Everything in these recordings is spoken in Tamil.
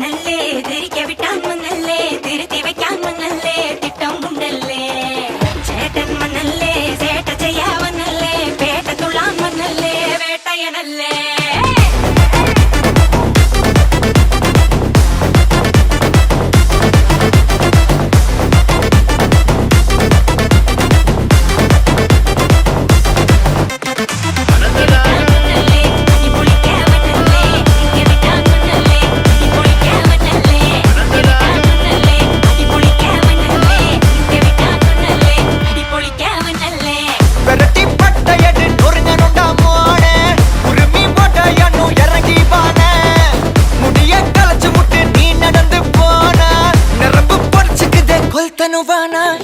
மன்னல்லே திரிக்க விட்டான் மன்னல்லே திருத்தி வைக்கான் மன்னல்லே திட்டம் உண்டல்லே சேட்டன் மன்னல்லே சேட்ட செய்ய வந்தல்லே பேட்ட துள்ளான் மன்னல்லே வேட்டையனல்லே Novana.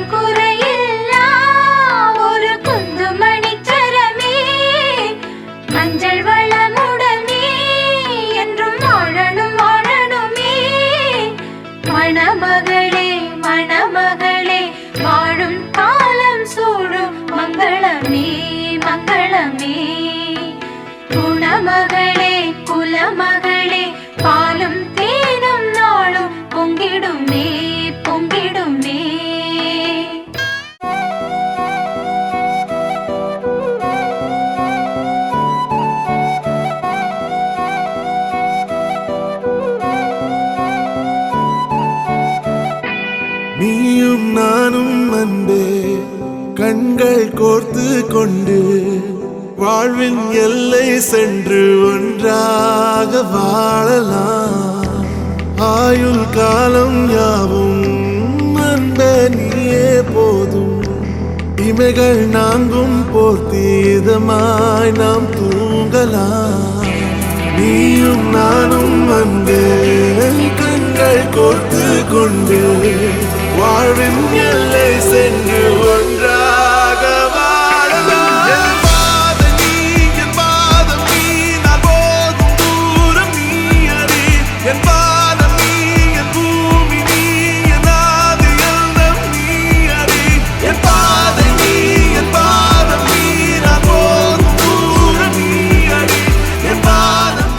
குற்றம் குறையில்லா ஒரு குந்துமணி சரமே மஞ்சள் வளமுடனே என்றும் வாழணும் வாழணுமே மணமகளே மணமகளே வாழும் காலம் சூழும் மங்களமே மங்களமே குணமகளே குலமகளே பாலும் தேனும் நாளும் பொங்கிடுமே பொங்கிடுமே நீயும் நானும் அன்பே கண்கள் கோர்த்து கொண்டு வாழ்வின் எல்லை சென்று ஒன்றாக வாழலாம் ஆயுள் காலம் யாவும் அன்பே நீயே போதும் இமைகள் நான்கும் போர்த்தி இதமாய் நாம் தூங்கலாம் நீயும் நானும் அன்பே கண்கள் கோர்த்து கொண்டு வாழ்வின் எல்லை சென்று ஒன்றாக வாழலாம் என் பாதம் நீ நான் போதும் தூரம் நீ அறி என் பாதம் நீ என் பூமி நீ என் ஆதி எல்லாம் நீ அறி என் பாதம் நீ நான் போதும் தூரம் நீ அறி என் பாதம்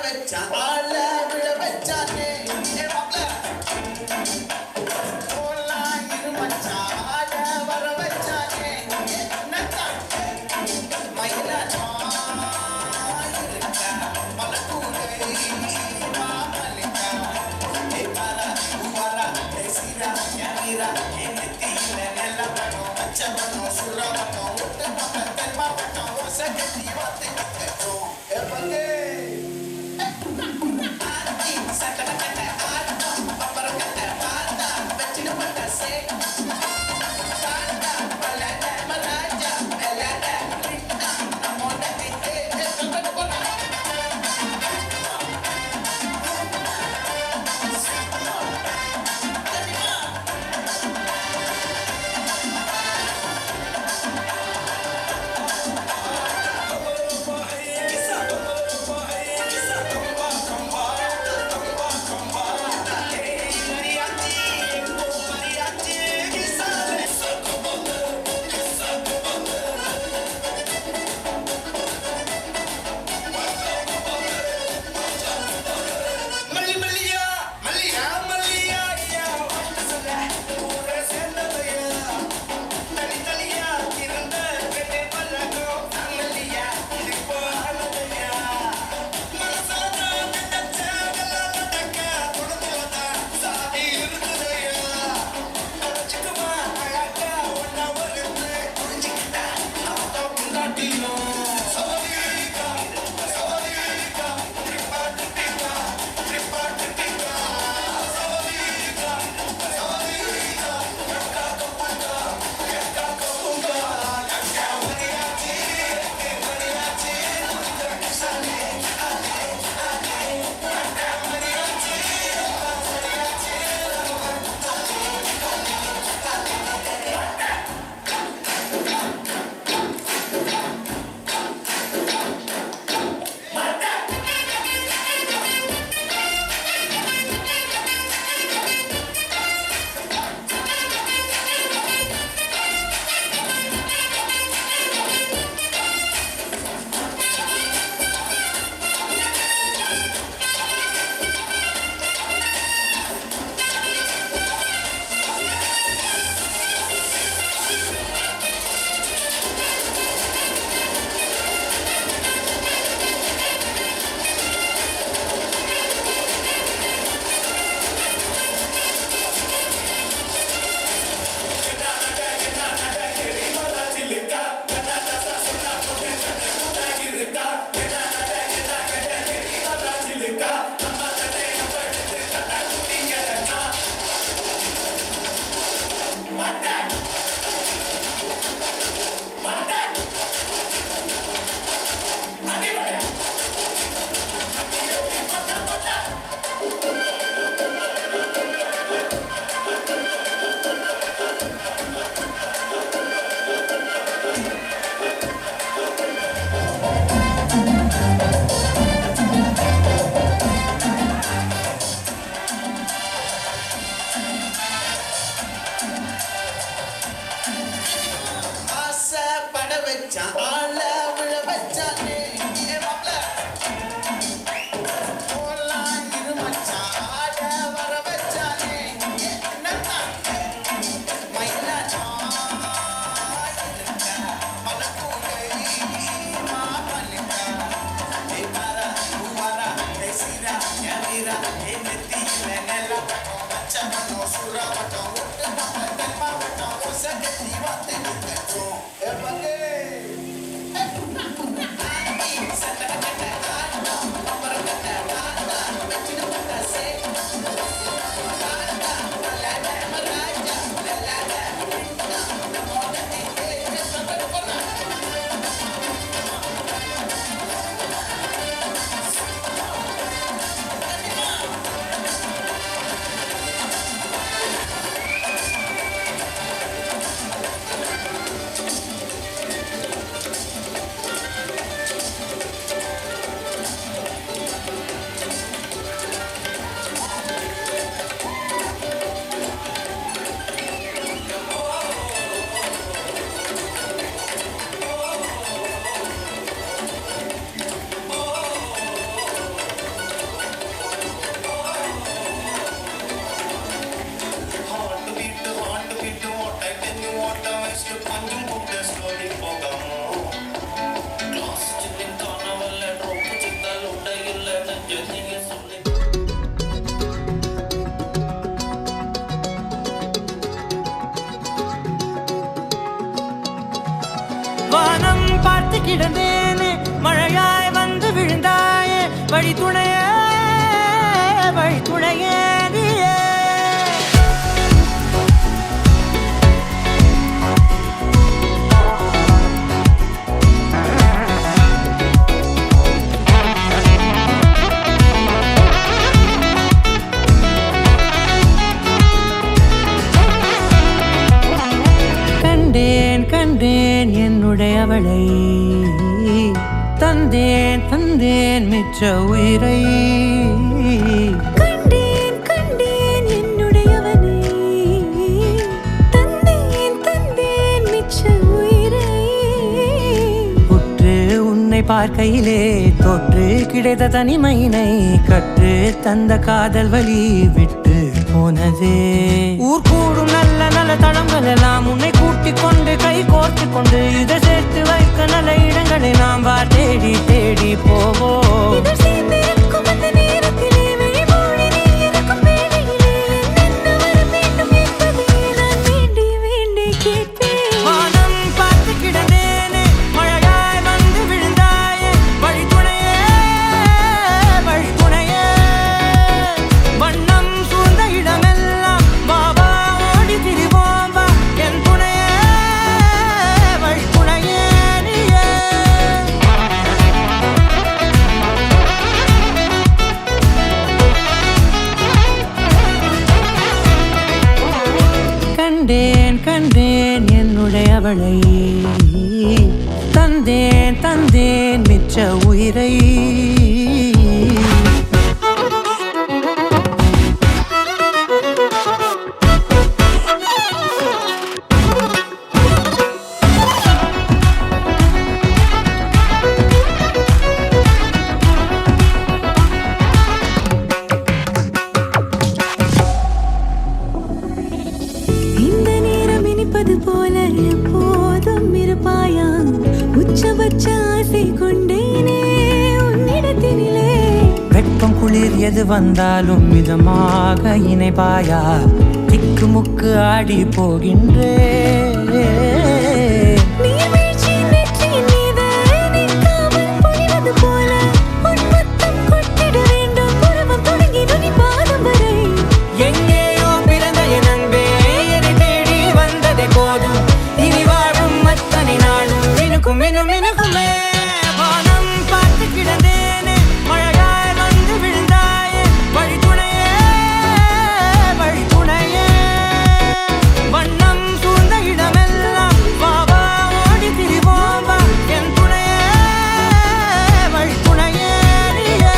வச்சா ஆள விழ வச்சானே ஏ மாப்ள போலாம் இரு மச்சான் ஆள வர வச்சானே என்னடா மயிலாச்சா இருக்கா மலக்கூடை மாமலிக்கா ஏ பாரா உமாரா ஏ சீரா ஞாயிரா ஏ நெத்தியில நெல்ல பணம் பச்சை பணம் சுறா பணம் ஒட்டு பணம் தென்மா பணம் ஒசகத்தி வார்த்தை கட்டட்டும் ஏ பங்கே ஆத்தி சட்டன கட்ட ஆட்டம் பப்பர கட்ட பாத்தா வச்சின பட்ட சே தாத்தா பலட மராஜா பலட ரிட்டா நம்மோட கிட்டே சொல்லிட்டு போனா வழி துணையே வழி துணையே நீயே. கண்டேன் கண்டேன் என்னுடையவளை, தந்தேன் தந்தேன் மிச்ச உயிரை. கண்டேன் கண்டேன் என்னுடையவனை, தந்தேன் தந்தேன் மிச்ச உயிரை. உற்று உன்னை பார்க்கையிலே தொற்று கிடைத்த தனிமையினை கற்று தந்த காதல் வழி விட்டு போனதே. ஊர் கூடும் நல்ல நல்ல தளங்கள் எல்லாம் உன்னை கூட்டிக் கொண்டு கை கோர்த்து கொண்டு இதை சேர்த்து வைக்க நல்ல இடங்களை நாம் வா தேடி தேடி போவோம். இதழ் சேர்ந்திருக்கும் அந்த நேரத்திலே விழிமூடி நீ இருக்கும் வேளையிலே என்னென்ன வர வேண்டும் என்பதை நான் வேண்டி வேண்டி கேட்பேன். வானம் பார்த்து கிடந்தேனே, மழையாய் வந்து விழுந்தாயே, வழி துணையே வழி துணையே. வண்ணம் சூழ்ந்த இடமெல்லாம் வா வா ஓடி திரிவோம் வா, என் துணையே வழி துணையே நீயே. கண்டேன் கண்டேன் என்னுடையவளை, தந்தேன் தந்தேன் மிச்ச உயிரை. இந்த நேரம் இனிப்பது போல எப்போதும் இருப்பாயா, உச்சபட்ச ஆசை கொண்டேனே உன்னிடத்தினிலே. வெப்பம் குளிர் எது வந்தாலும் மிதமாக இணைப்பாயா, திக்கு முக்கு ஆடி போகின்றே. நீர்வீழ்ச்சியின் நெற்றியின் மீது நிற்காமல் பொழிவது போல உன் முத்தம் கொட்டிட வேண்டும் உருவம் தொடங்கி நுனி பாதம் வரை. எங்கேயோ பிறந்த என் அன்பே, என்னை தேடி வந்ததே போதும், இனி வாழும் அத்தனை நாளும் மினுக்கும் மினும் மினுக்குமே. வானம் பார்த்து கிடந்தேனே, மழையாய் வந்து விழுந்தாயே, வழி துணையே வழி துணையே. வண்ணம் சூழ்ந்த இடமெல்லாம் வா வா ஓடி திரிவோம் வா, என் துணையே வழி துணையே நீயே.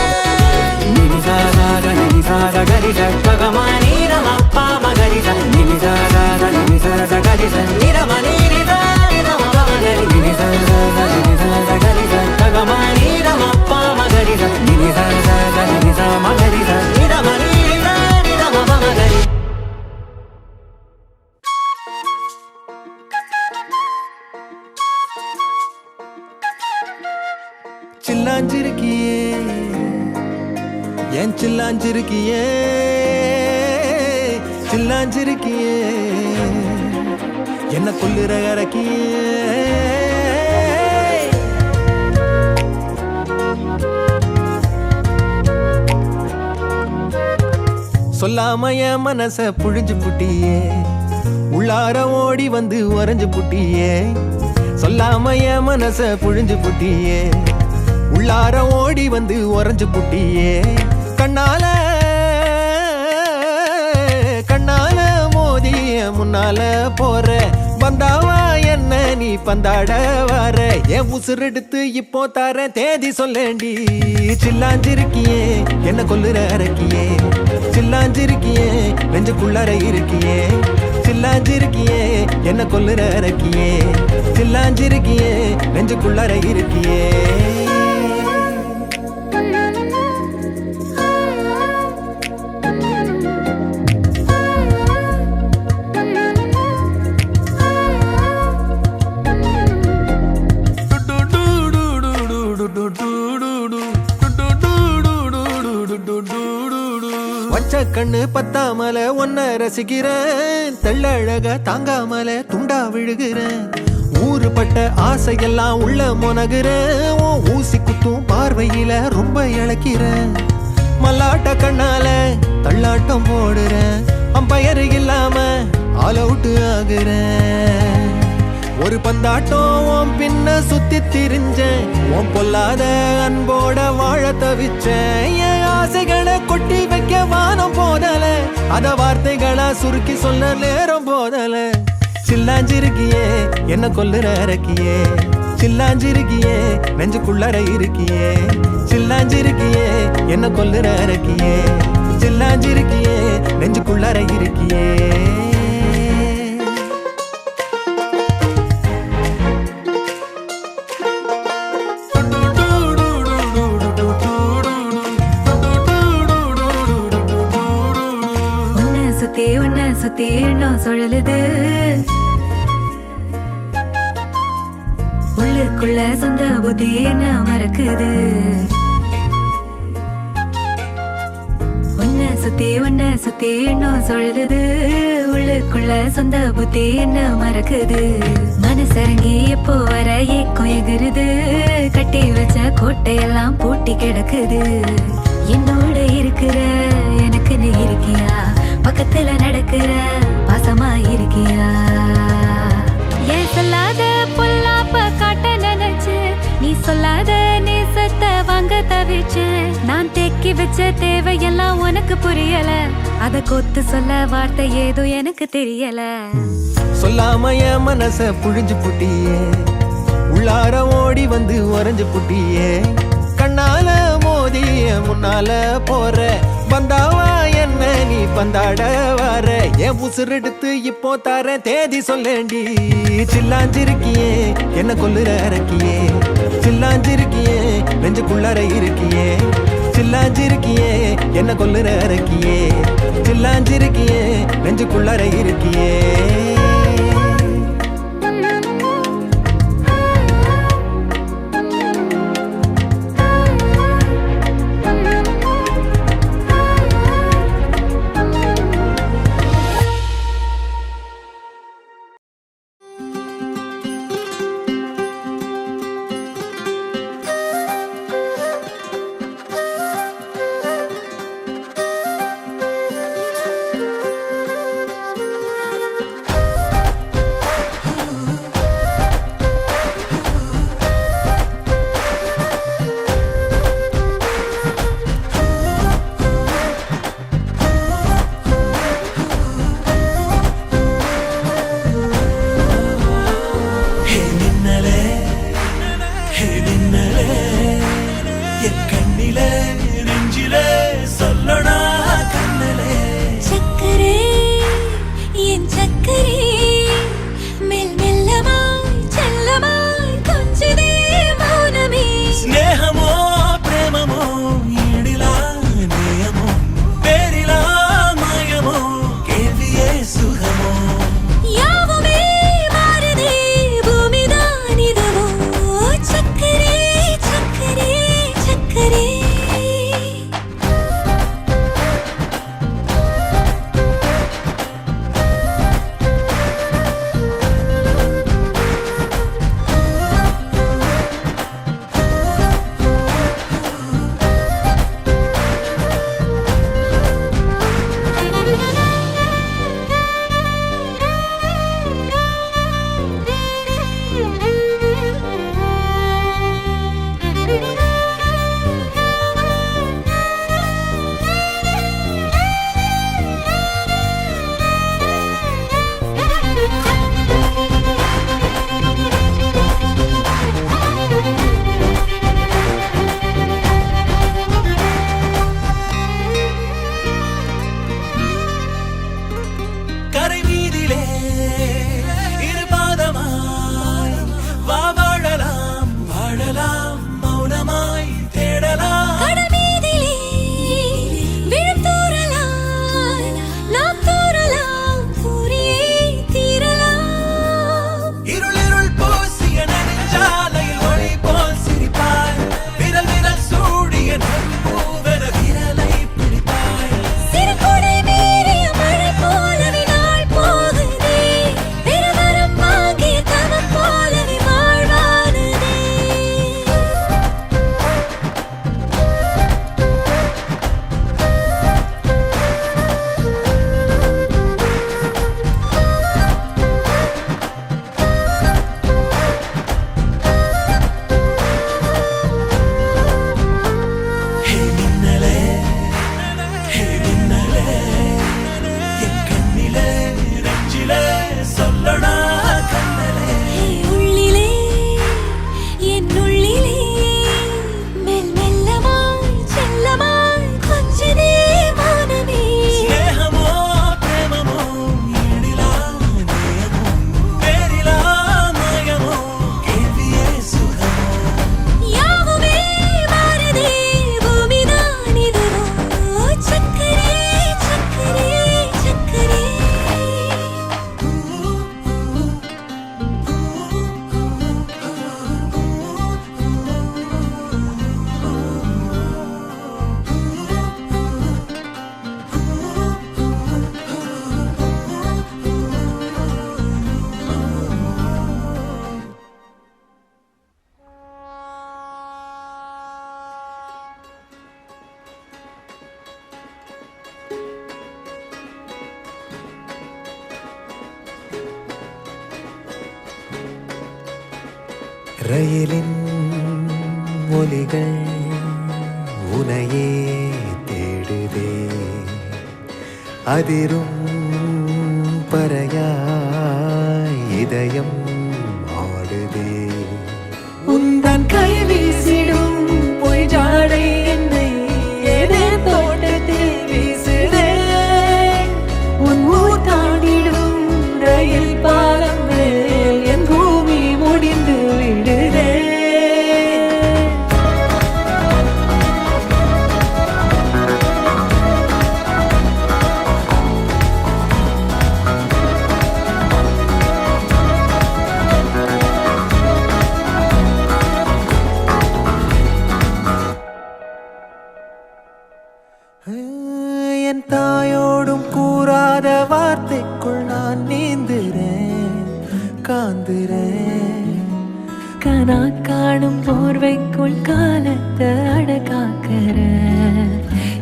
நினிசாராத நினிசார கரிச பகமானி ரமப்பா மகரிச நினிசாராத நினிசார கரிச நிரமணி நிதா நிதம பமகரி நினிசாராத நினிசார கரிச பகமானி ரமப்பா மகரிச நினிசாராத நினிசா மகரிச நிரமணி நிதா நிதம பமகரி. சில்லாஞ்சிருக்கியே என் சில்லாஞ்சிருக்கியே சில்லாஞ்சிருக்கியே என்ன கொல்லுற இறக்கியே. சொல்லாம என் மனச புழிஞ்சு புட்டியே, உள்ளார ஓடி வந்து உறைஞ்சு புட்டியே. சொல்லாம என் மனச புழிஞ்சு புட்டியே, உள்ளார ஓடி வந்து உறைஞ்சு புட்டியே. கண்ணால கண்ணால மோதி முன்னால போற வந்தாவா என்ன நீ பந்தாட வர. என் உசுரெடுத்து இப்போ தர தேதி சொல்லேண்டி. சில்லாஞ்சிருக்கியே என்ன கொல்லுற அரக்கியே, சில்லாஞ்சிருக்கியே நெஞ்சுக்குள்ளற இருக்கியே. சில்லாஞ்சிருக்கியே என்ன கொல்லுற அரக்கியே, சில்லாஞ்சிருக்கியே நெஞ்சுக்குள்ளற இருக்கியே. வச்ச கண்ணு பத்தாமல ஒன்ன ரசிக்கிறேன், தெள்ளழக தாங்காமல துண்டா விழுகிறேன். ஊருப்பட்ட ஆசையெல்லாம் உள்ள மொனகுறேன், ஊசி குத்தும் பார்வை போர்வையில ரொம்ப இழக்கிறேன் மல்லாட்ட கண்ணால தள்ளாட்டம் போடுறேன் அம்பயர் இல்லாம ஆல் அவுட் ஆகுறேன் ஒரு பந்தாட்டம் உன் பின்ன சுத்தி திரிஞ்சேன் உன் பொல்லாத அன்போட வாழ தவிச்சேன் என் ஆசைகளை கொட்டி வைக்க வானம் போதல அத வார்த்தைகளா சுருக்கி சொல்ல நேரம் போதல சில்லாஞ்சிருக்கியே என்ன கொல்லுற அரக்கியே சில்லாஞ்சிருக்கியே நெஞ்சுக்குள்ளற இருக்கியே சில்லாஞ்சிருக்கியே என்ன கொல்லுற அரக்கியே சில்லாஞ்சிருக்கியே நெஞ்சுக்குள்ளற இருக்கியே உன்னை சுத்தி எண்ணம் சுழலுது உள்ளுக்குள்ள சொந்த புத்தி என்ன மறக்குது உன்னை சுத்தி எண்ணம் சுழலுது உள்ளுக்குள்ள சொந்த புத்தி என்ன மறக்குது மனசரங்கி எப்போ வர ஏக்கம் எகுருது கட்டி வச்ச கோட்டையெல்லாம் பூட்டி கிடக்குது என்னோட இருக்கிற எனக்கு நீ இருக்கியா பக்கத்துல நடக்கிற பாசமா இருக்கியா ஏன் சொல்லாத பொல்லாப்ப காட்ட நினைச்சு நீ சொல்லாத நேசத்தை வாங்க தவிச்சு நான் தேக்கி வச்ச தேவையெல்லாம் உனக்கு புரியல அத கொத்து சொல்ல வார்த்தை ஏதோ எனக்கு தெரியல சொல்லாம என் மனச புழிஞ்சு புட்டியே உள்ளார ஓடி வந்து உறைஞ்சு புட்டியே கண்ணால மோதி முன்னால போற வந்தாவா என்ன நீ பந்தாட வர என் உசுரெடுத்து இப்போ தர தேதி சொல்லேண்டி சில்லாஞ்சிருக்கியே என்ன கொல்லுற அரக்கியே சில்லாஞ்சிருக்கியே நெஞ்சுக்குள்ளற இருக்கியே சில்லாஞ்சிருக்கியே என்ன கொல்லுற அரக்கியே சில்லாஞ்சிருக்கியே நெஞ்சுக்குள்ளற இருக்கியே ரயிலின் ஒலிகள் உனையே தேடுதே அதிரும் பறையாய் இதயம் ஆடுதே உந்தன் கை வீசிடும் பொய் ஜாடை என்னை ஏதே தோட்டத்தில் வீசுதே உன் ஊர் தாண்டிடும் ரயில் பாலம் மேல் என் பூமி முடிந்து விடுதே என் தாயோடும் கூறாத வார்த்தைக்குள் நான் நீந்துறேன் காந்துறேன் கனா காணும் போர்வைக்குள் காலத்தை அடக்காக்கிற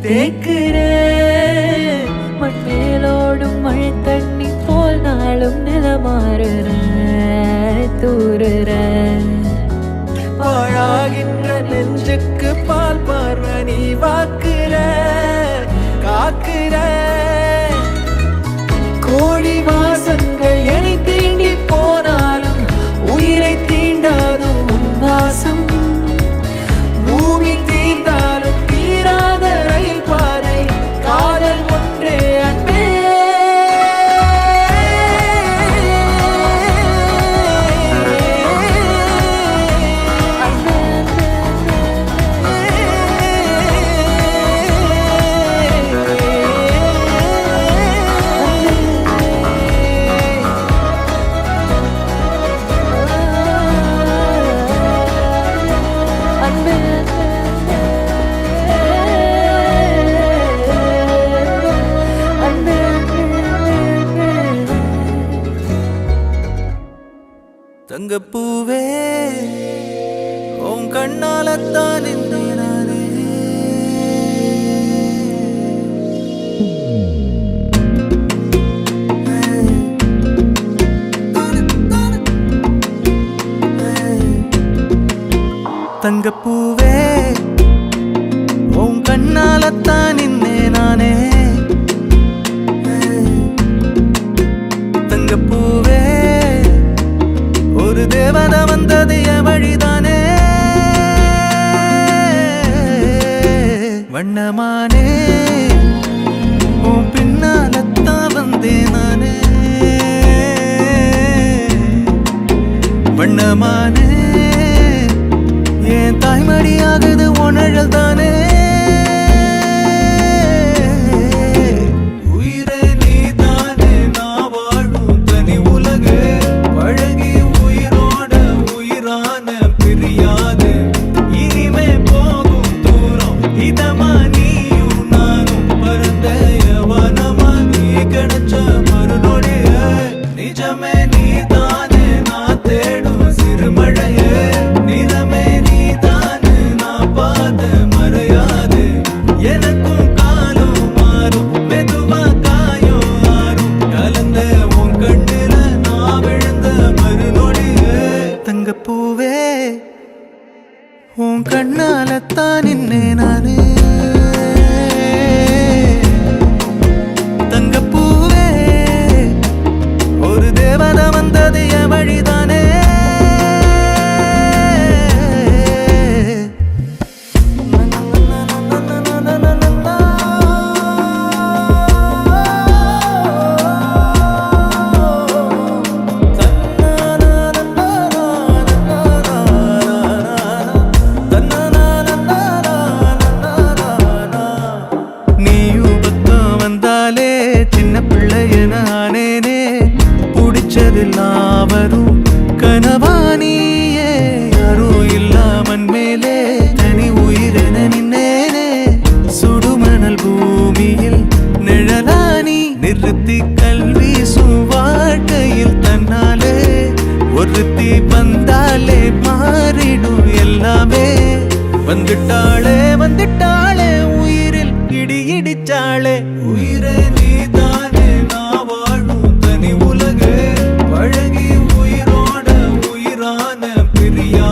தேக்குற மண் மேலோடும் மழை தண்ணி போல் நாளும் நிலமாறுற தூறுற பாழாகின்ற நெஞ்சுக்கு பால் பார்வை நீ வாக்குற காக்குற கோழி வாசங்கள் என்னை தீண்டி போனாலும் உயிரை தீண்டாதும் உன் வாசம் பூமி தீர்ந்தாலும் தீராத ரயில் பாதை காதல் ஒன்றே அன்பே தங்கப்பூவே உன் கண்ணாலத்தான் நானே தங்கப்பூவே உன் கண்ணாலத்தான் நானே தங்கப்பூவே ஒரு தேவதை வந்தது என் வழிதானே வண்ணமானே உன் பின்னாலத்தான் வந்தேன் நானே வண்ணமானே என் தாய்மடியாகுது உணழல் தானே உயிரே நீ தானே நான் வாழும் தனி உலகு பழகி உயிரோட உயிரான பிரியாது இனிமே போகும் தூரம் இதமா நீயும் நானும் பரந்த வனமா நீ கிடைச்ச மறுநொடிய நிஜமே நீ தானே நான் தேடும் சிறுமழைய நிறமே நீ தானே நான் பாத மறையாது எனக்கும் காலம் மாறும் மெதுவா காயம் ஆறும் கலந்த உன் கண்ணுல நான் விழுந்த மறுநொடிய தங்கப்பூவே உன் கண்ணாலத்தான் நின்னே நானே தங்கப்பூவே ஒரு தேவதை வந்தது என் வழிதானே நீயும் பக்கம் வந்தாலே சின்ன பிள்ளைய நானேனே பிடிச்சதெல்லாம் வரும் கனவானியே யாரும் இல்லாமன் மேலே தனி உயிரென நின்னேனே சுடுமணல் பூமியில் நிழலானி நிறுத்தி கல்வி வாழ்க்கையில் தன்னாலே ஒருத்தி வந்தாலே மாறிடும் எல்லாமே வந்துட்டாளே வந்துட்டாளே உயிரில் இடி இடிச்சாளே உயிரே நீ தானே நான் வாழும் தனி உலகு பழகி உயிரோட உயிரான பிரியா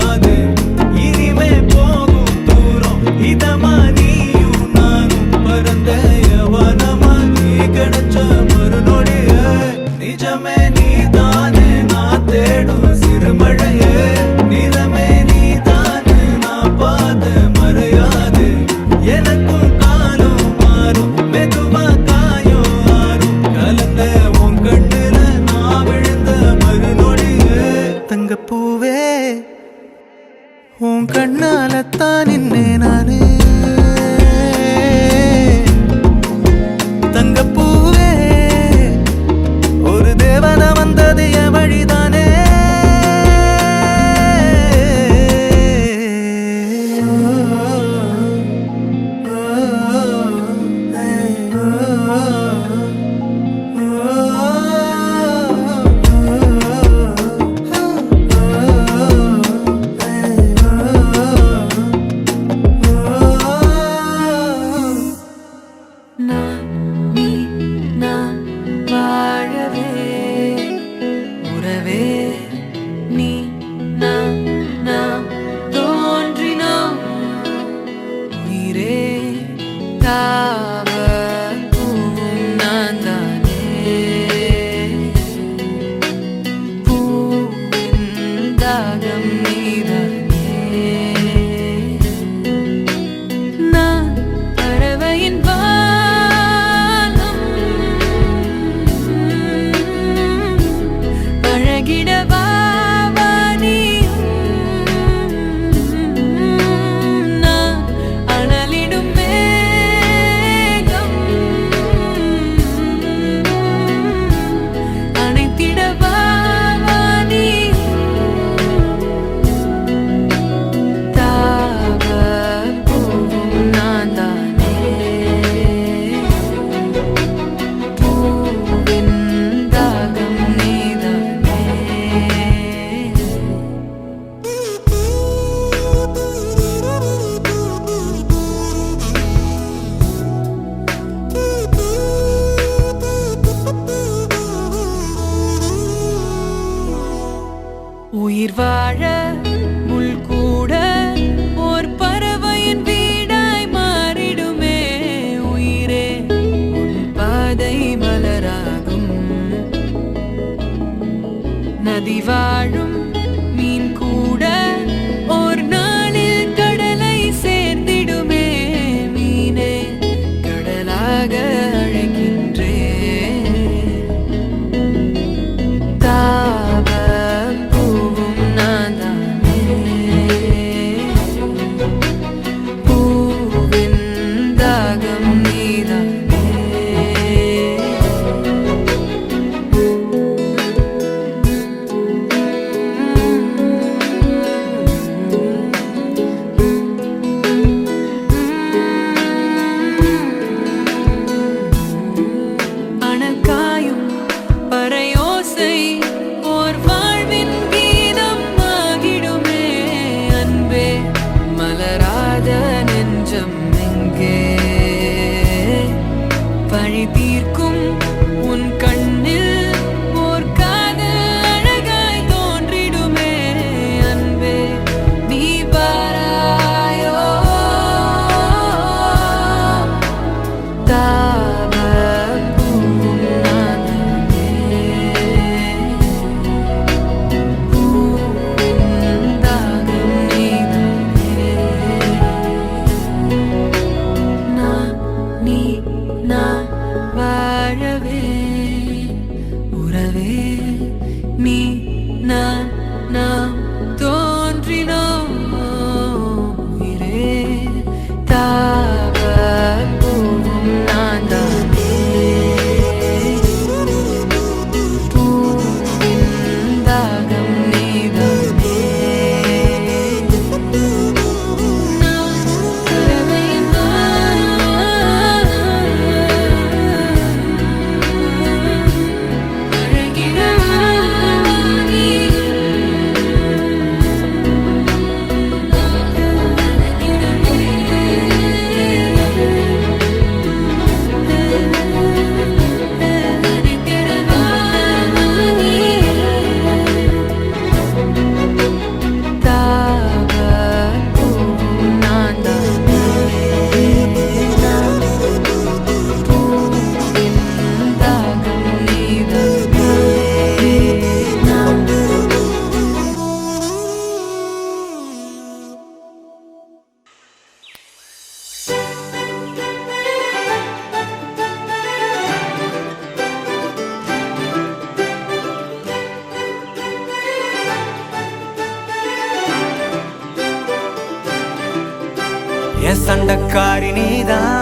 என் சண்டக்காரி நீதான்,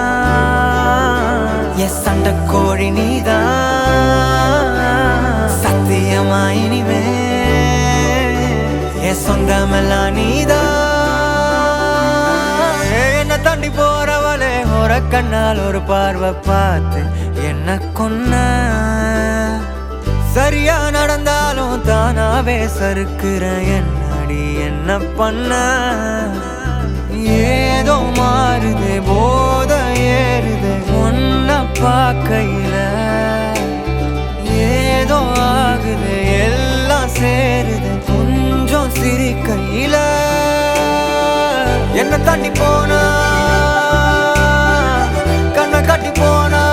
என் சண்டக்கோழி நீதான். சத்தியமா இனிமே என் சொந்தமெல்லாம் நீதான். என்ன தாண்டி போறவளே ஒரு கண்ணால் ஒரு பார்வை பார்த்து என்ன கொன்ன. சரியா நடந்தாலும் தானாவே சறுக்குற என்னடி என்ன பண்ண. ஏதோ மாறுது போத ஏறுது ஒன்ன பார்க்கையில. ஏதோ ஆகுது எல்லாம் சேருது கொஞ்சம் சிரிக்கையில. என்ன தாண்டி போனா கண்ணை காட்டி போனா.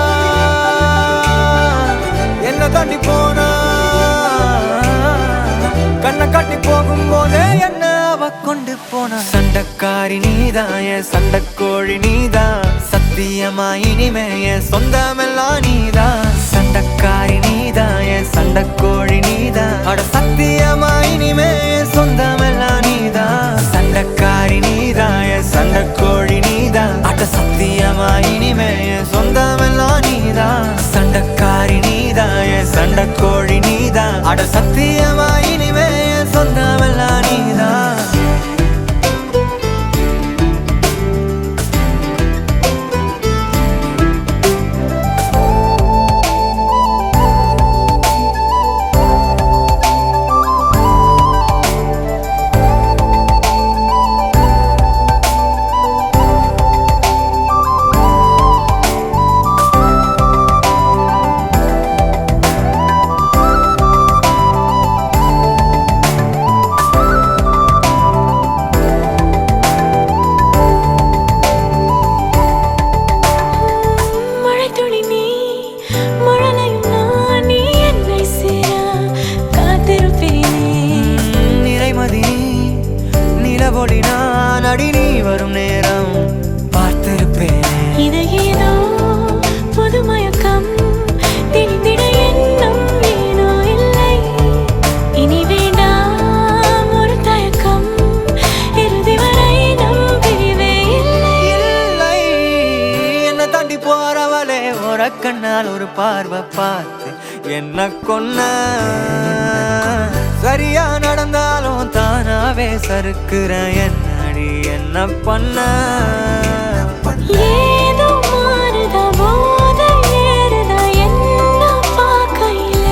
என்ன தாண்டி போனா கண்ணை காட்டி போகும்போதே என்ன அவ கொண்டு போனா. சண்டக்காரி நீதான், என் சண்டக்கோழி நீதான். சத்தியமா இனிமே என் சொந்தமெல்லாம் நீதான். சண்டக்காரி நீதான், என் சண்டக்கோழி நீதான். அட சத்தியமா இனிமே என் சொந்தமெல்லாம் நீதான். சண்டக்காரி நீதான், என் சண்டக்கோழி நீதான். அட சத்தியமா இனிமே என் சொந்தமெல்லாம் நீதான். சண்டக்காரி நீதான், என் சண்டக்கோழி நீதான். அட சத்தியமா இனிமே என் சொந்தமெல்லாம் நீதான். நான் அடி நீ வரும் நேரம் பார்த்திருப்பேன். இது ஏதோ புது மயக்கம் திணிந்திட எண்ணம் ஏனோ இல்லை. இனி வேண்டாம் ஒரு தயக்கம் இறுதி வரை நம் பிரிவே இல்லை. இல்லை என்ன தாண்டி போறவளே ஒரு கண்ணால் ஒரு பார்வை பார்த்து என்ன கொன்ன. சரியா நடந்தாலும் தானாவே சறுக்குற என்னடி என்ன பண்ண. ஏதோ மாறுதா போத ஏறுதா என்ன பார்க்கையில.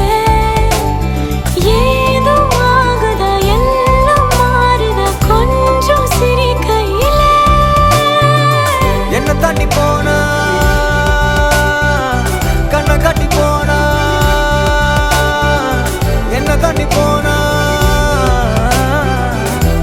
ஏதோ ஆகுதா எல்லாம் மாறுதா கொஞ்சம் சிரிக்கையில. என்ன தாண்டி போனா கண்ணை காட்டி போனா. என்ன தாண்டி போனா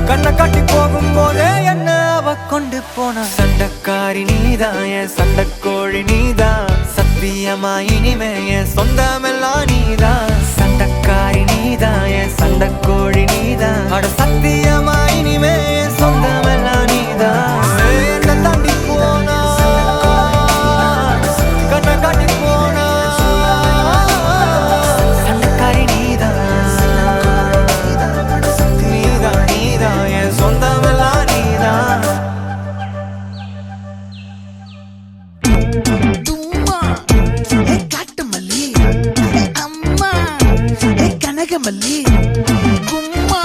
கண்ணை காட்டி போகும்போதே என்ன அவ கொண்டு போனா. சண்டக்காரி நீதான், என் சண்டக்கோழி நீதான். சத்தியமா இனிமே என் சொந்தமெல்லாம் நீதான். சண்டக்காரி நீதான், என் சண்டக்கோழி நீதான். அட சத்தியமா இனிமே என் சொந்தமெல்லாம் நீதான். என்ன தாண்டி போனா கண்ணை காட்டி போனா. சண்டக்காரி நீதான், நீதான் நீதான் என் சொந்தமெல்லாம் நீதான். தும்மா ஏ காட்டுமல்லி ஏ அம்மா ஏ கனகமல்லி கும்மா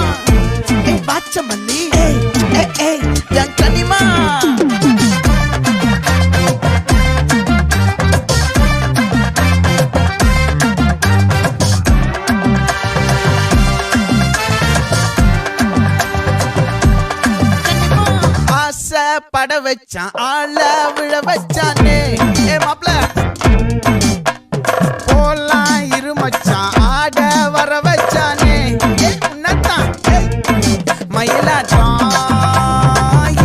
ஏ பாச்சமல்லி ஏ ஏ என் கனிமா. பட வச்சான் ஆள விழ வச்சானே ஏ மாப்ள போலாம் இரு மச்சான் ஆட வர வச்சானே உன்னத்தான் மயிலாட்டம்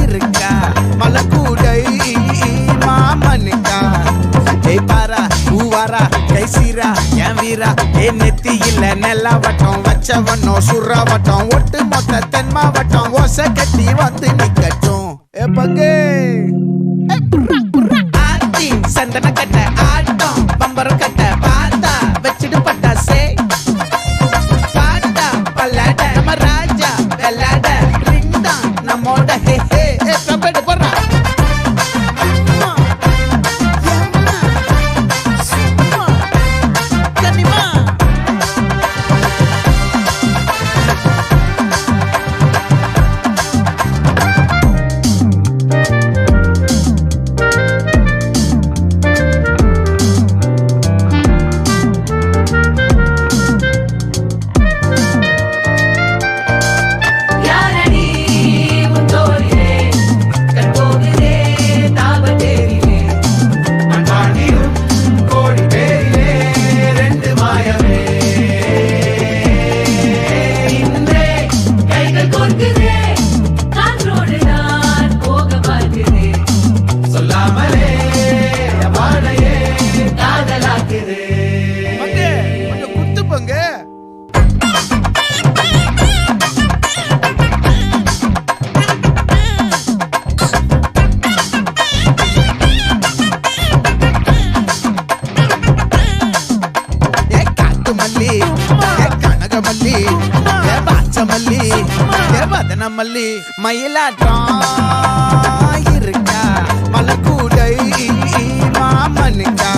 இருக்கா மலக்கூடை மாமனுக்கா ஏய் பாரா பூவாரா கைசீரா என் வீரா ஏ நெத்தி இல்ல நெல்லா வட்டம் வச்சவனோ சுறா வட்டம் ஒட்டு மொத்த தென் மாவட்டம் ஓசை கட்டி வந்து நிக்கட்டும். ஏ பங்கே ஆத்தி சந்தன கட்ட ஆட்டம் பம்பரம் கட்ட பாத்தா வச்சிடு பட்டாசே பாட்டா பல்லாட நம்ம ராஜா வெள்ளாட ரிங் தான் நம்மோட ஹே ஹே. ஏ கம்பெடு போடுறா மல்லி மயிலாட்டம் இருக்கா மலக்கூடை மாமனுக்கா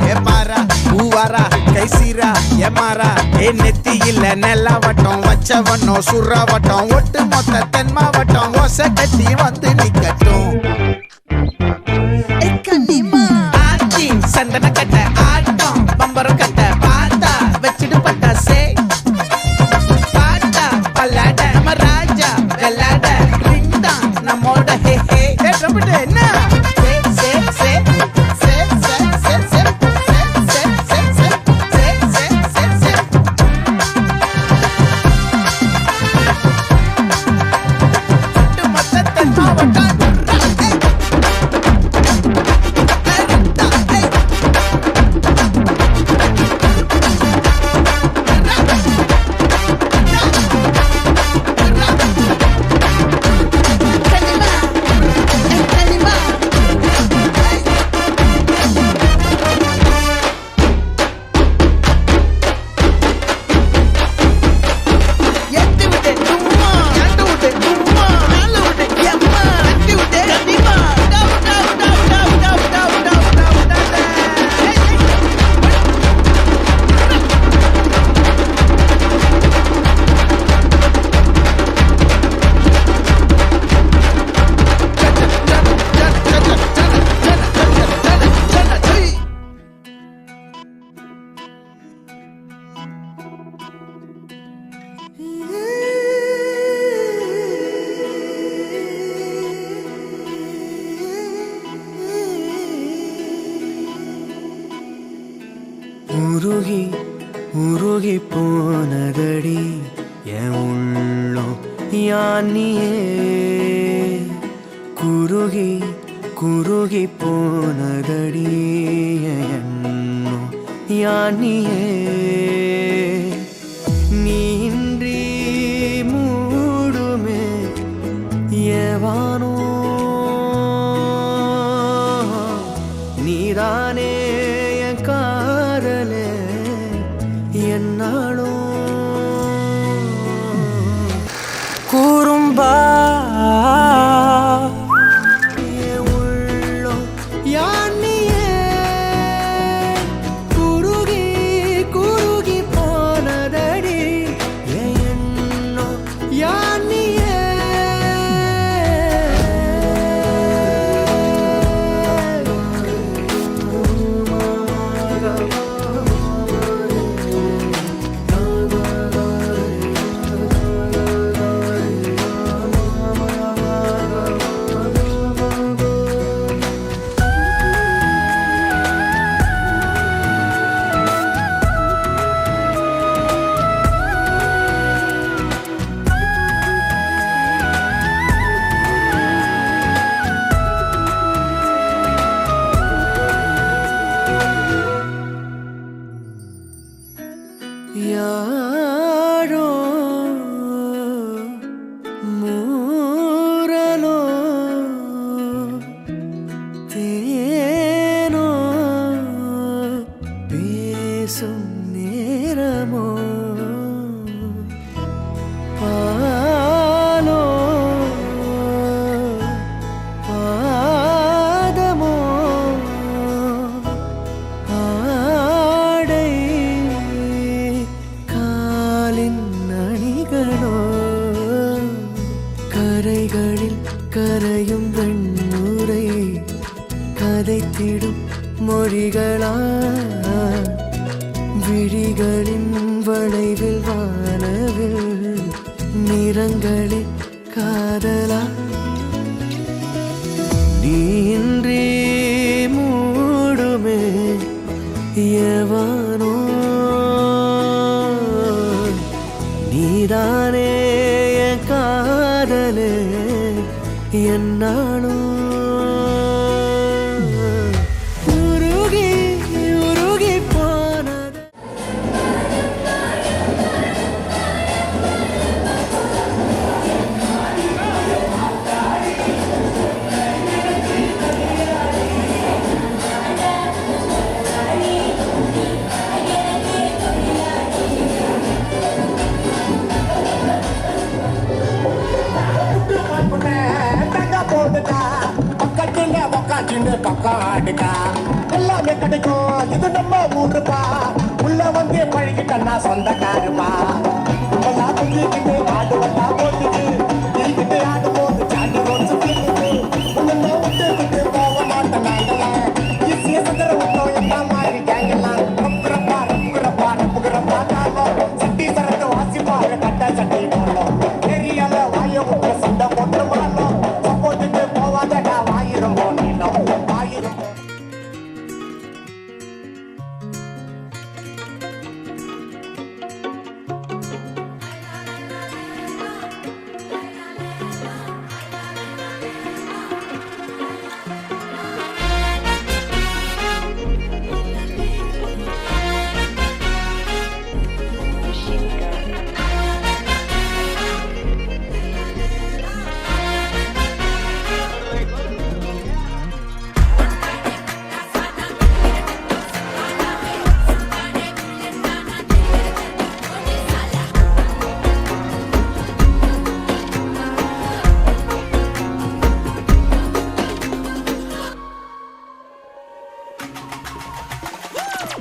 ஏ பாரா பூவாரா கைசீரா ஏ மாறா ஏ நெத்தியில நெல்லாவட்டம் வச்சவட்டம் சுறாவட்டம் ஒட்டு மொத்த தென் மாவட்டம் ஓசை கட்டி வந்து நிக்கட்டும் ஆச்சி சந்தன கட்ட ஆட்டம் பம்பரம் கட்ட பார்த்தா வச்சிடு பட்டாசே பாட்டா பல்லாட நம்ம ராஜா கல்லாட ரிங் தான் நம்மோட ஹே ஹே என்ன உருகி உருகி போனதடி என் உள்ளம் யானியே குருகி குருகி போனதடி என் எண்ணம் யானியே நீன்றி மூடுமே ஏவானோ நீதானே என் காதலே என்னாலும் கூறும்பா என் உள்ளம் யானியே குருகி குருகி போனதடி என் எண்ணம் யானியே யாரோ மூரலோ தேனோ பேசும் நேரமோ பாலோ பாதமோ ஆடை காலின் அணிகளோ கரைகளில் கரையும் வெண்ணுரை கதைத்திடும் மொழிகளா விழிகளின் வளைவில் வானவில் நிறங்களில் காதலா நீன்றி மூடுமே எவனோ நீதானே என் காதலே என்னாலும் உருகி உருகி போனது பொள்ளாச்சின்னு பக்கம் ஆடுக்கா எல்லாமே கிடைக்கும் இது நம்ம ஊருப்பா உள்ள வந்து பழகிட்டா சொந்தக்காருப்பா இப்பெல்லாம் குஞ்சுக்கிட்டு ஆடு வந்தா போட்டுட்டு நீக்கிட்டு ஆடு போட்டு சாண்டு ரோடு சுத்திட்டு உன்னை விட்டு போக மாட்டேன் நாங்களாம் ஈஸியா சதுர விட்டோம் எல்லா மாதிரி கேங்கெல்லாம் ரப்புறப்பா ரப்புறப்பா ரப்புறப்பா காலம் சட்டி சரத்து வாசிப்பாரு கட்ட சட்டி போனோம் ஏரியால வாய விட்டு சண்டை போட்டு மாறோம் சப்போட்டுட்டு போவாதடா வாயிரம் போனோம் வாயிரம்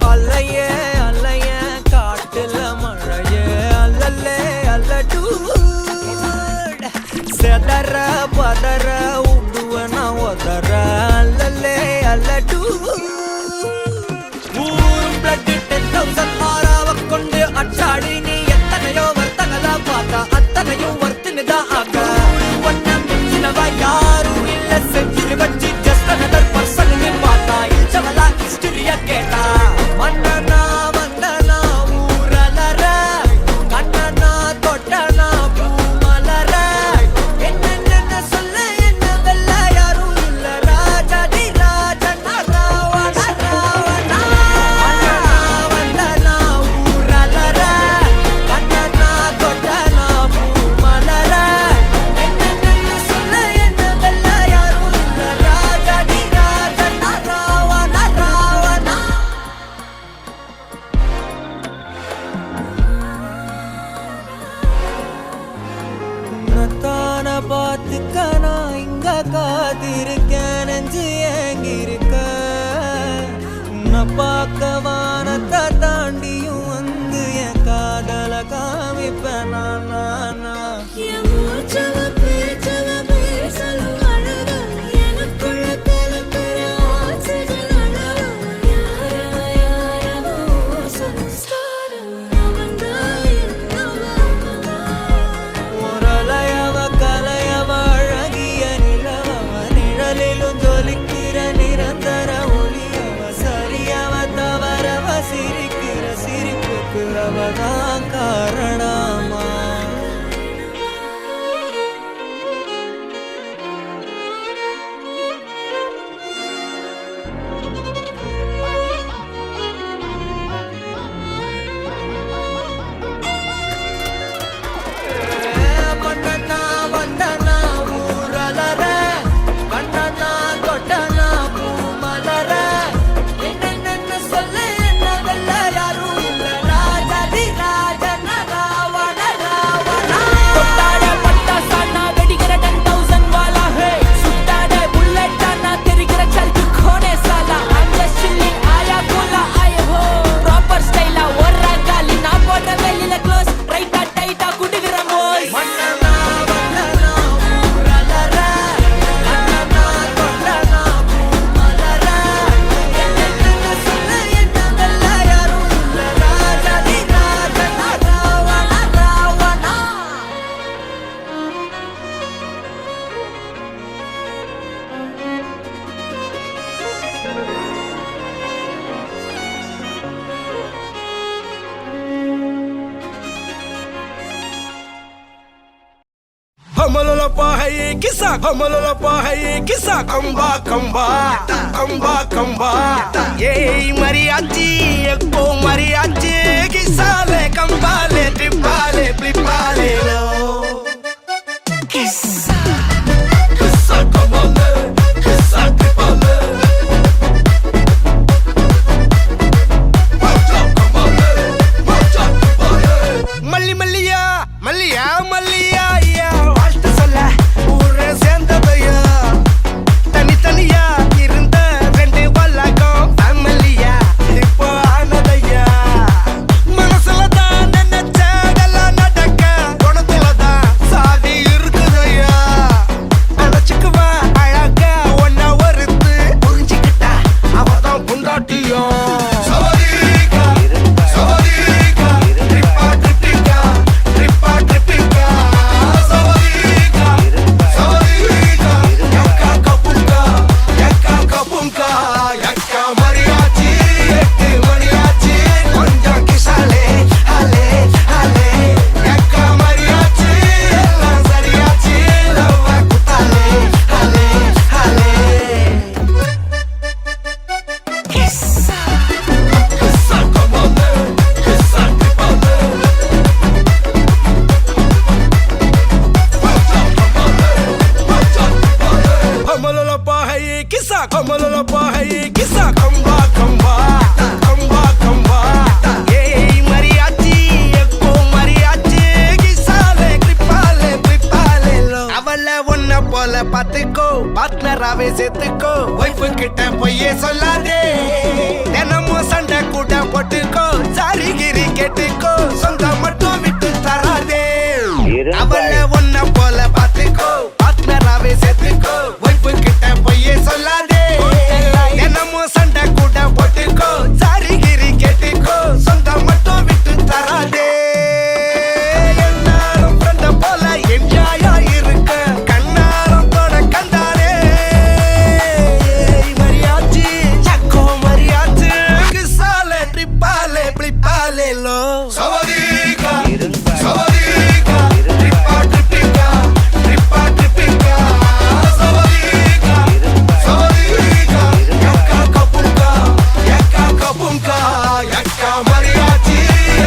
அல்லையே அல்லைய காட்டுல மழையே அல்லல்லே அல்லடூ செதற பதற உடுவன ஒதற அல்லல்லே அல்லடூ ஊரும் பிளட் 10,000 ஆறாவ கொண்டு அச்சாடி நீ எத்தனையோ வர்த்தகலா பார்த்தா அத்தனையும் வர்த்தினுதான் ஆக ஒன்ன மிஞ்சினவ யாரும் இல்ல செஞ்சிரு வச்சு ஜஸ்ட் அனதர் பர்சன் பார்த்தா இச்சவலா ஹிஸ்டரிய கேட்டா மன்னனா வந்தனா ஊரலற கண்ணனா தொட்டனா பூமலற என்ன சொல்ல என்ன வெல்ல யாரும் இல்ல ராஜாதி ராஜனா ராவண ராவணா மன்னனா வந்தனா ஊரலற கண்ணனா தொட்டனா பூமலற என்ன சொல்ல என்ன வெல்ல யாரும் இல்ல ராஜாதி ராஜனா ராவண ராவணா உன்னத்தான பார்த்துக்க நான் இங்க காத்திருக்கேன் நெஞ்சு ஏங்கிருக்க உன்னை பார்க்க வானத்தை தாண்டியும் வந்து என் காதல காமிப்பேன் நான் என் மூச்சவ பேச்சவ பேசலும் அழகா எனக்குள்ள கலக்கிற ஆக்சிஜன் அளவு யாரவோ சன்ஸ்டார் அவன்தான் என்னவா முரளையவ கலையவ அழகிய நிலவவ நிழலிலும் ஜொலிக்கிற நிரந்தர ஒளியவ சரியவ தவறவ சிரிக்கிற சிரிப்புக்கு அவதான் காரணமா மன்னனா வந்தனா ஊரலற கண்ணனா தொட்டனா பூமலற என்ன சொல்ல என்ன வெல்ல யாரும் இல்ல ராஜாதி ராஜனா ராவண ராவணா தொட்டாட பட்டாசானா வெடிக்கிற 10,000 வாலா ஹே சுட்டாட புல்லட்டானா தெரிகிற சல்கு கோனே சாலா I'm just chilling ஆயா கோலா ஆய ஹோ ப்ராப்பர் ஸ்டைலா ஒர்ரா காலி நான் போடுற வெளியில க்ளோஸ் ரைட்டா டைட்டா குடுகிற மோய் மன்னனா வந்தனா ஊரலற கண்ணனா தொட்டனா பூமலற என்ன சொல்ல என்ன வெல்ல யாரும் இல்ல ராஜாதி ராஜனா Ravana Ravana Hamalolapa hai kisa, hamalolapa hai kisa, kamba kamba, kamba kamba. Yey mariachi, ekko mariachi, kisa le kamba le tripale, tripale lo. Kisa, kisa kamba le, kisa tripale. Macha kamba le, macha tripale. Malli malliya, malliya malliya. வாழ்த்து சொல்ல ஊரே சேர்ந்ததையா தனித்தனியா இரு Malala Bahai, Kisa Kamba Kamba, Kamba Kamba. Hey, Mariachi, Ekko Mariachi, Kisale, Kripale, Kripale lo. அவளை ஒன்ன போல பாத்துக்கோ, பார்ட்னராவே சேர்த்துக்கோ. ஒய்ஃபு கிட்ட பொய்யே சொல்லாதே, தினமும் சண்டை கூட போட்டுக்கோ. சாரி கிரி கேட்டுக்கோ, சொந்தம் மட்டும் விட்டு தராதே. அவளை ஒன்ன போல பாத்துக்கோ, பார்ட்னராவே சேர்த்துக்கோ. ஒய்ஃபு கிட்ட பொய்யே சொல்லாதே, தினமும் சண்டை கூட போட்டுக்கோ. சாரி கிரி கேட்டுக்கோ, சொந்தம் மட்டும் விட்டு தராதே. எல்லாரும் ஃப்ரெண்ட போல என்ஜாயா இருக்க, கண்ணாரம் தொட கண்டாரே. மரியாச்சி சக்கோ மரியாச்சி, கிசாலே ட்ரிப்பாலே பிளிப்பாலே லோ. சவதீகா சவதீகா, ட்ரிப்பா ட்ரிப்பிங்கா, ட்ரிப்பா ட்ரிப்பிங்கா. சவதீகா சவதீகா, யக்கா கபுங்கா, யக்கா கபுங்கா. யக்கா மரியாச்சி,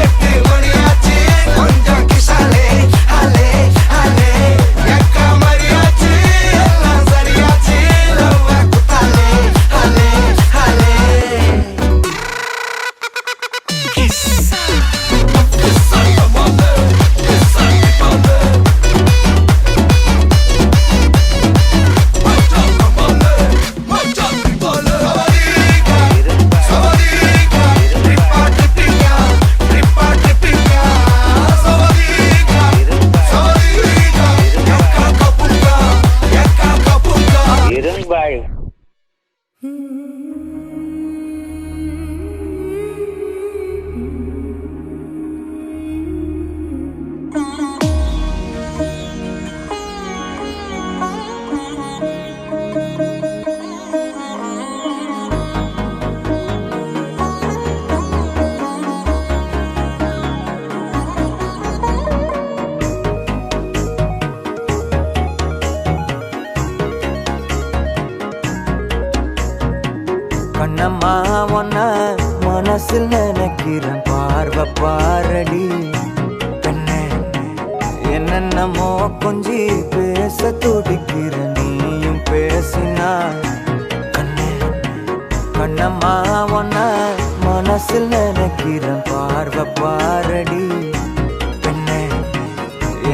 எட்டு மணியாச்சி, கொஞ்சம் கிசாலே ஹலே ஹலே. யக்கா மரியாச்சி, எல்லாம் சரியாச்சி, லவ்வ குத்தாலே ஹலே ஹலே. கிஸ்ஸா கிஸ்ஸா கமாலே, கிஸ்ஸா கிமாலே. மச்சா கமாலே, மச்சா கிமாலே. சவதீகா சவதீகா, ட்ரிப்பா ட்ரிப்பிங்கா, ட்ரிப்பா ட்ரிப்பிங்கா. சவதீகா சவதீகா, யக்கா கபுங்கா, யக்கா கபுங்கா. இரும்பாய் கண்ணம்மா ஒன்ன மனசில் நினைக்கிறேன், பார்வை பாரடி பெண்ணே. என்னென்னமோ கொஞ்சி பேச துடிக்கிற, நீயும் பேசினா கண்ணே. கண்ணம்மா ஒன்ன மனசில் நினைக்கிறேன், பார்வை பாரடி பெண்ணே.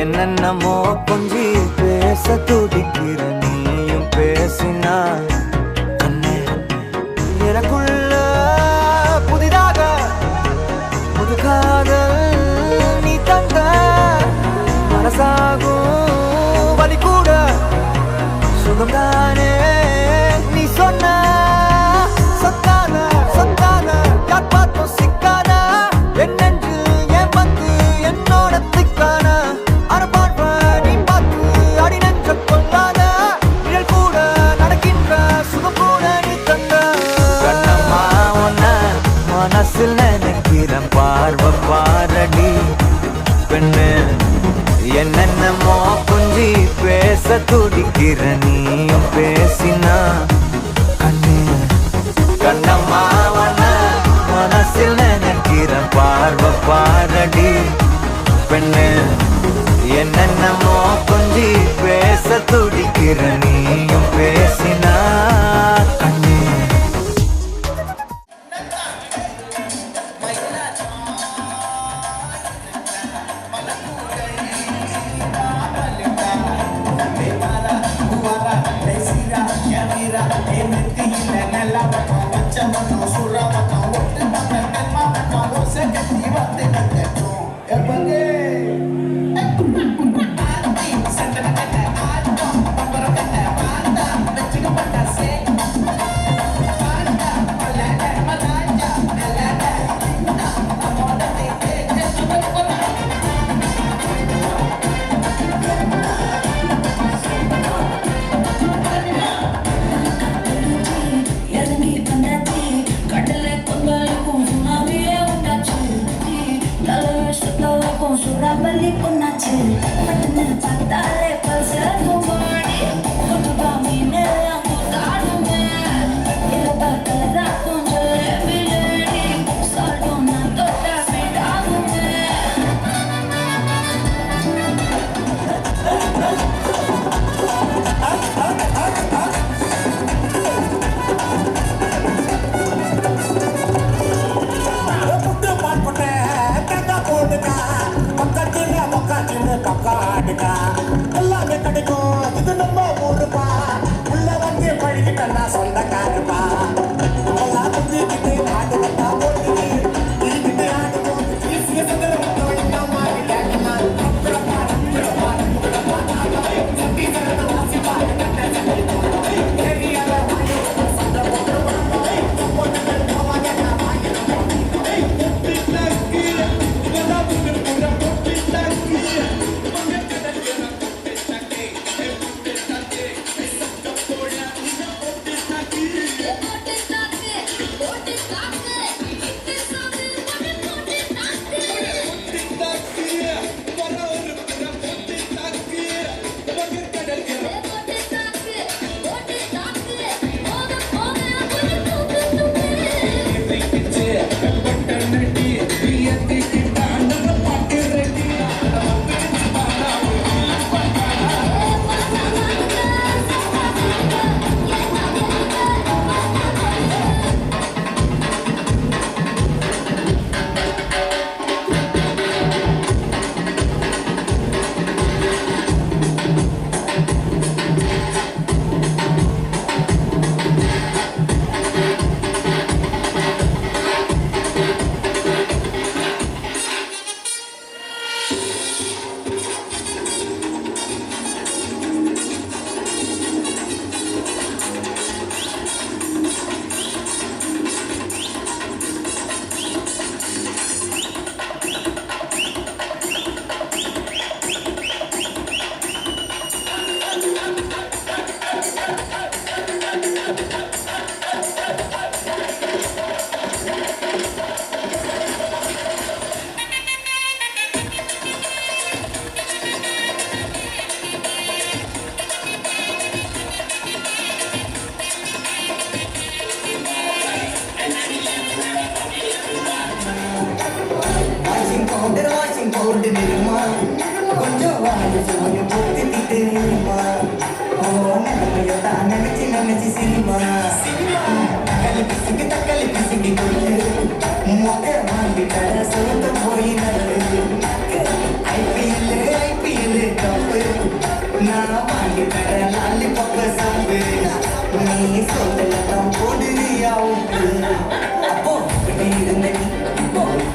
என்னென்னமோ கொஞ்சி பேச துடிக்கிற, நீயும் பேசினா கண்ணே. எனக்குள்ள புதிதாக புது காதல் நீ தந்த, மனசாகும் வலி கூட சுகம்தானே நீ சொன்ன. சத்தான சத்தான யார் பார்த்தும் சிக்கான, என் நெஞ்சில் ஏன் வந்து என்னோட திக்கான. அரபாழ்வ நீ பார்த்து அடி நெஞ்ச கொள்ளாத, நிழல் கூட நடக்கின்ற சுகம் கூட நீ தந்த. கண்ணம்மா ஒன்ன மனசில் நினைக்கிறேன், பார்வை பாரடி பெண்ணு. என்னென்னமோ கொஞ்சி பேச துடிக்கிற, நீயும் பேசினா கண்ணு. கண்ணம்மா ஒன்ன மனசில் நினைக்கிறேன், பார்வை பாரடி பெண்ணு. என்னென்னமோ கொஞ்சி பேச துடிக்கிற, நீயும் பேசினா கண்ணு.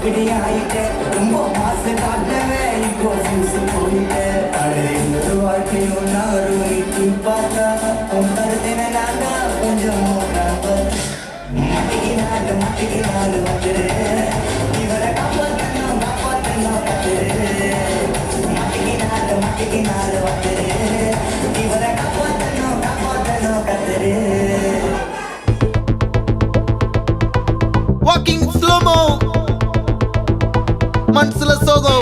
இப்படி ஆயிட்ட ரொம்ப மாசு காட்டவே இப்போ ஃபியூஸ் போயிட்ட அடே ஒரு வாழ்க்கை ஒன்னா ஒரு வைத்து பார்த்தா உன் கருத்தின நாங்க கொஞ்சம் மாட்டிக்கினாலும் வந்துரு இவரை காப்பாற்றணும் கத்துரு மாட்டிக்கினாலும் வந்துரு இவரை காப்பாற்றணும் கத்துரு Walking slow-mo Mansala Sogo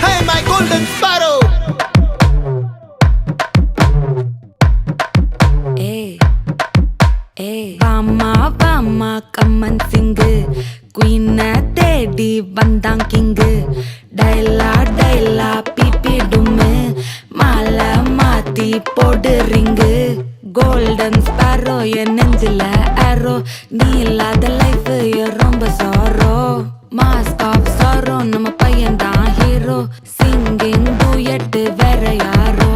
Hey my golden sparrow வாமா கம்மன் சிங்கு குயின தேடி வந்தான் கிங்கு டைலா பிபி டும்மு மாலை மாத்தி போடு ரிங்கு கோல்டன் ஸ்பாரோ என் நெஞ்சில ஆரோ நீ இல்லாத லைஃப் ரொம்ப சாரோ மாஸ்க் ஆஃப் சாரோ நம்ம பையன் தான் ஹீரோ சிங்கிங் டூயட் வேற யாரோ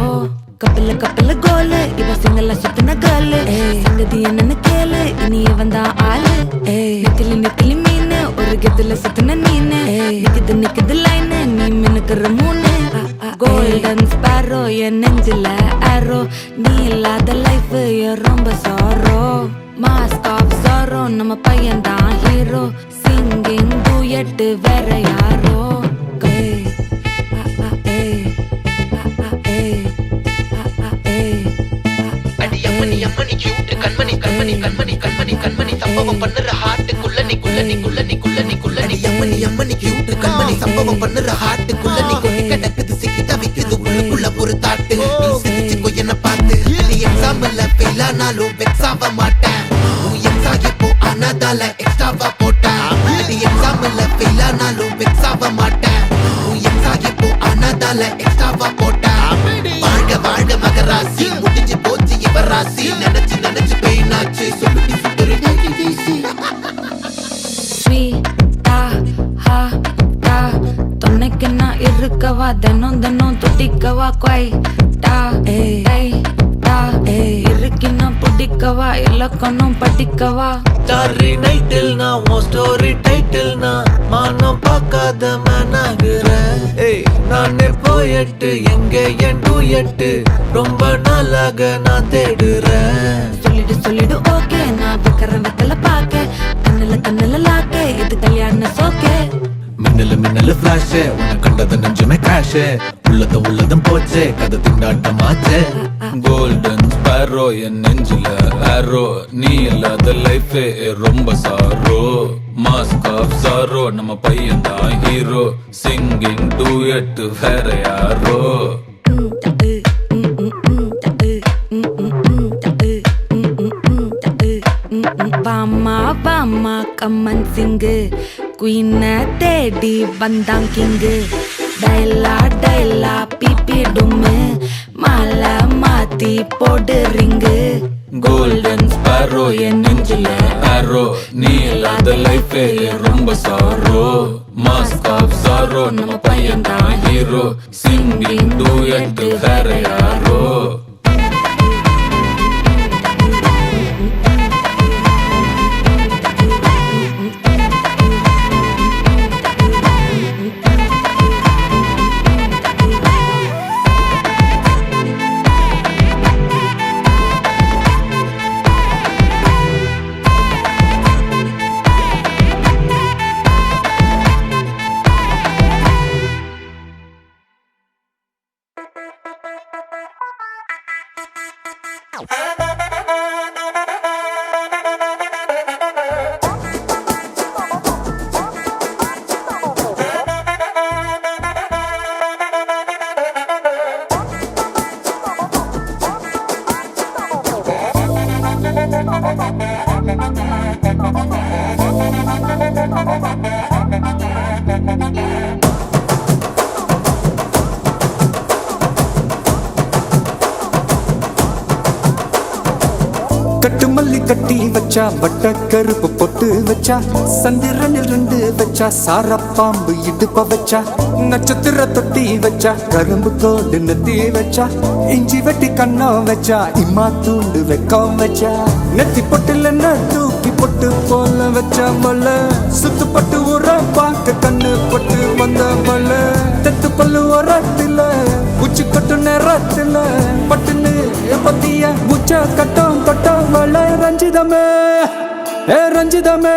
கப்பல கோலு இவ சிங்கல்ல சுத்தின கேளு சங்கதி என்னன்னு கேளு இனி இவன் தான் ஆளு நிக்கலி மீனு ஒரு கெத்துல சுத்தின நீனு நிக்குது லைனு நீ மினுக்குற மூணு கோல்டன் ஸ்பாரோ என் நெஞ்சில ஆரோ நீ இல்லாத லைஃப் ரொம்ப சாரோ மாஸ்க் ஆஃப் சாரோ நம்ம பையன் தான் ஹீரோ சிங்கிங் டூயட் வேற யாரோ அம்மணி கியூட் கண்மணி சம்பவம் பண்ணுற ஹார்ட்டுக்குள்ள நீ அம்மணி கியூட் கண்மணி சம்பவம் பண்ணுற ஹார்ட்டுக்குள்ள நீ கொட்டி கிடக்குது சிக்கி தவிக்குது உள்ளுக்குள்ள ஒரு தாட்டு நீ சிரிச்சுக்கோ என்ன பார்த்து நீ எக்ஸாம்பிள் ஃபெயில் ஆனாலும் வெக்ஸ் ஆக மாட்டேன் உன் எக்ஸாம் இப்போ ஆனதால எக்ஸ்ட்ராவா போட்டேன் நீ எக்ஸாம்பிள் ஃபெயில் ஆனாலும் வெக்ஸ் ஆக மாட்டேன் உன் எக்ஸாம் இப்போ ஆனதால எக்ஸ்ட்ராவா போட்டேன் வாழ்க மகராசி முடிஞ்சு போச்சு இவ ராசி நினைச்சு பெயினாச்சு சொல்லி சுத்தரு துணைக்கு நான் இருக்கவா தினம் துடிக்கவா கொய்டா இருக்கினா பிடிக்கவா இலக்கணம் படிக்கவா ஸ்டாரி நைட்டில் நான் உன் ஸ்டோரி டைட்டில் நான் மானம் பார்க்காத மேனாகிறேன் நானே போயட்டு எங்க என் டூயட்டு ரொம்ப நாளாக நான் தேடுறேன் சொல்லிடு ஓகே நான் வைக்கிறேன் வெத்தல பாக்க கண்ணுல லாக்கே இது கல்யாண சோக்கே மின்னலு ஃபிளாஷ் உன்னை கண்டது நெஞ்சுமே கிராஷ் உள்ளதும் போச்சே கதை திண்டாட்டமாச்சே கோல்டன் ஸ்பாரோ என் நெஞ்சில ஆரோ நீ இல்லாத லைஃப் ரொம்ப சாரோ மாஸ்க் ஆஃப் சாரோ நம்ம பையன் தான் ஹீரோ சிங்கிங் டூயட் வேற யாரோ வாமா கம்மன் சிங்கு குயின தேடி வந்தான் கிங்கு டைலா பிபி டும்மு மாலை மாத்தி போடு ரிங்கு கோல்டன் ஸ்பாரோ என் நெஞ்சில ஆரோ நீ இல்லாத லைஃப் ரொம்ப சாரோ மாஸ்க் ஆஃப் சாரோ நம்ம பையன் தான் ஹீரோ சிங்கிங் டூயட் வேற யாரோ கட்டுமல்லி கட்டி வச்சா வட்ட கருப்பு பொட்டு வச்சா சந்திரனில் 2 வச்சா சார பாம்பு இடுப்ப வச்சா நட்சத்திர தொட்டி வச்சா கரும்பு கோடு நெத்தி வச்சா இஞ்சி வெட்டி கண்ணம் வச்சா இம்மா தூண்டு வெக்கம் வச்சா நெத்தி பொட்டுல தூக்கி பொட்டு போல வச்சா மல்ல சுத்து பட்டு உர பார்க்க கண்ணு பொட்டு வந்த மல்ல தெத்து பல்லு உரத்துல உச்சி கொட்டு நேரத்துல பட்டுன்னு பத்திய உச்ச கட்டம் கட்டம் வள ரஞ்சிதமே ஏ ரஞ்சிதமே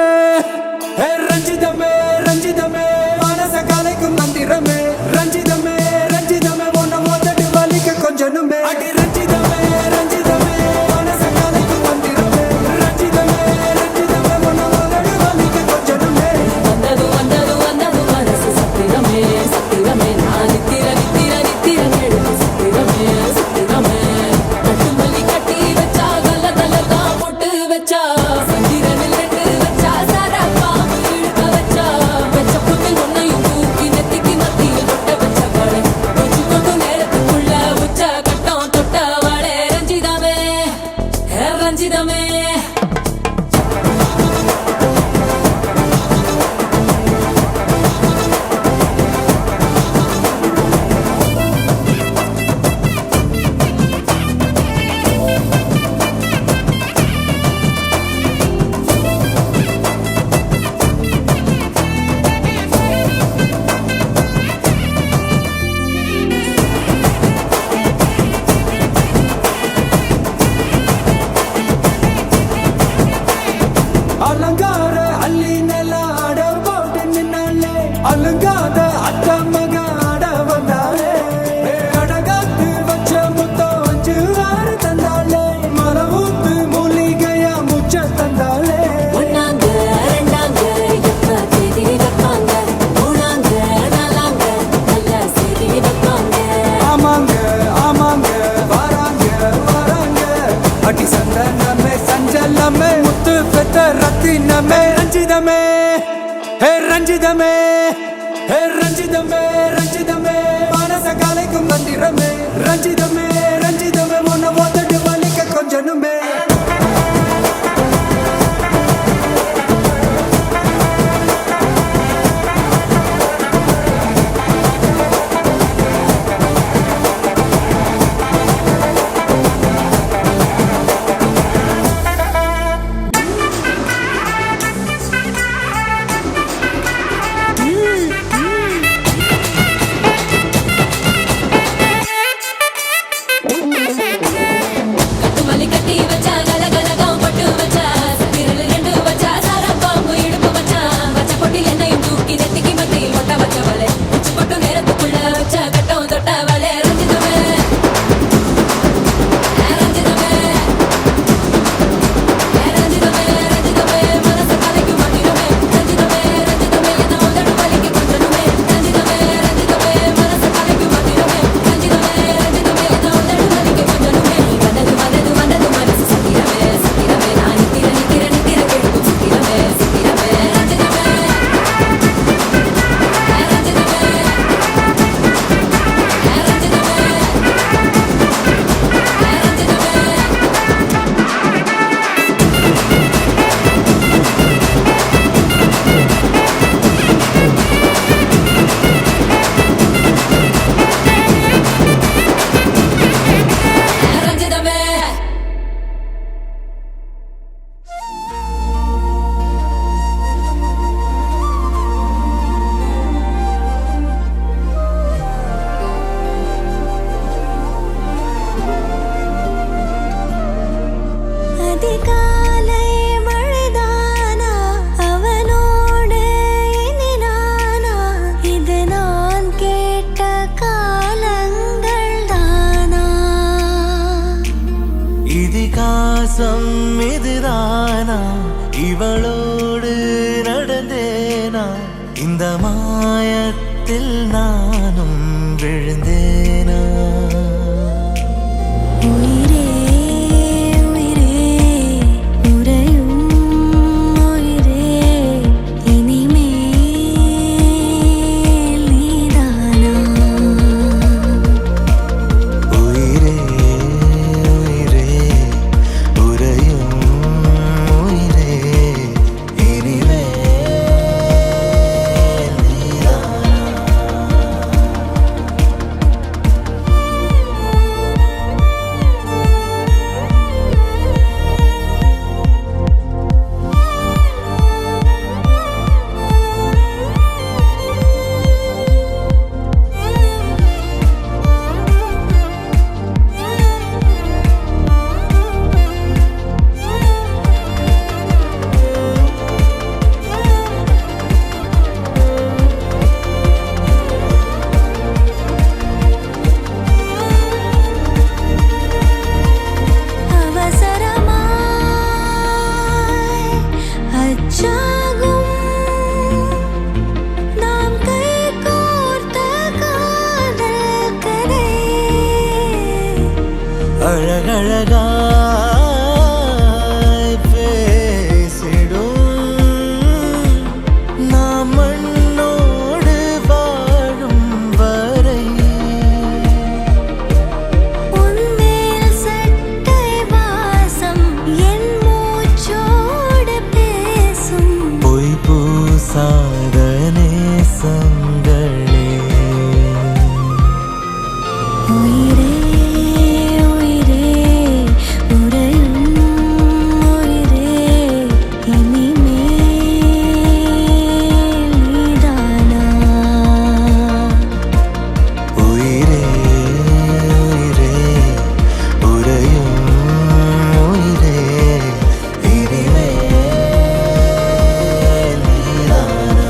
ஏ ரஞ்சிதமே ரஞ்சிதமே மனச கலைக்கும் மந்திரமே ரஞ்சிதமே ரஞ்சிதமே ஒன்ன மோதடி வலிக்க கொஞ்சனுமே அடி ரஞ்சிதமே ரஞ்சிதமே மனச கலைக்கும் மந்திரமே ரஞ்சிதமே ரஞ்சிதமே ஒன்ன மோதடி வலிக்க கொஞ்சனுமே வந்தது வந்தது வந்தது மனசு சத்திரமே சத்திரமே நான் நித்திர நித்திர நித்திர கேடு சத்திரமே சத்திரமே கட்டு மல்லி கட்டி வச்சா கல்ல கல்லக்கா போட்டு வச்சா சந்திரனில் 2 வச்சா சாரா பாம்பு இழுக்க வச்சா வெச்ச பொட்டு ஒன்னையும் தூக்கி நெத்திக்கு மத்தியில் தொட்ட வச்ச வாழை வச்சு கொண்டு நேரத்துக்குள்ள உச்ச கட்டம் தொட்ட வாழை ரஞ்சிதமே ரஞ்சிதமே அலங்கார அள்ளி நில ஆட போட்டு நின்னாலே அலங்காத அத்த மக ஆட வந்தாலே அடகாத்து வச்ச முத்தம் 5 6 தந்தாலே மலை ஊத்து மூலிகையா முச்ச தந்தாலே ஒன்னாங்க ரெண்டாங்க எப்ப தேதி வைப்பாங்க மூணாங்க நாலாங்க நல்ல செய்தி வைப்பாங்க ஆமாங்க ஆமாங்க வராங்க வராங்க அடி சந்தனமே சஞ்சலமே முத்து பெத்த ரத்தினமே ரஞ்சிதமே ஹே ரஞ்சிதமே ஹே ரஞ்சிதமே ரஞ்சிதமே மனச கலைக்கும் மந்திரமே ரஞ்சிதமே ரஞ்சிதமே உன்னை மோதடி வலிக்க கொஞ்சனுமே கட்டு மல்லி கட்டி வச்சா கல கலகம் பட்டு வச்சா சத்திரனில் 2 வச்சா சாரா பாம்பு இடுப்பு வச்சா வச்ச பொட்டி என்னையும் தூக்கி நெத்திக்கு மத்தியில் ஒட்ட வச்ச வாழை உச்சி கொட்டு நேரத்துக்குள்ள உச்ச கட்டம் தொட்ட வாழை ரஞ்சிதமே ரஞ்சிதமே ரஞ்சிதமே ரஞ்சிதமே மனச கலைக்கும் மந்திரமே ரஞ்சிதமே ரஞ்சிதமே என்ன முதல் வலிக்கு கொஞ்சனுமே ரஞ்சிதமே ரஞ்சிதமே மனச கலைக்கும் மந்திரமே ரஞ்சிதமே ரஞ்சிதமே என்ன முதல் வலிக்கு கொஞ்சனுமே வந்தது வந்தது வந்தது மனசு சத்திரமே சத்திரமே நான் நித்திர நித்திர நித்திர கேட்கும் சத்திரமே சத்திரமே ரஞ்சிதமே ரஞ்சிதமே ரஞ்சிதமே அதிகாலை மழைதானா அவனோடு இனி நானா இது நான் கேட்ட காலங்கள் தானா இதிகாசம் இதுதானா இவளோடு நடந்தேனா இந்த மாயத்தில் நானும் விழுந்தேனா உயிரே உயிரே உறையும் உயிரே இனிமேல் நீதானா உயிரே உயிரே உறையும் அழகாய் பேசிடும் நாம் மண்ணோடு வாழும் வரை உன்மேல் சட்டை வாசம் என் மூச்சோடு பேசும் பொய் பூசாத நேசங்களே உயிரே உயிரே உறையும் உயிரே இனிமேல் நீதானா உயிரே உயிரே உறையும் உயிரே இனிமேல் நீதானா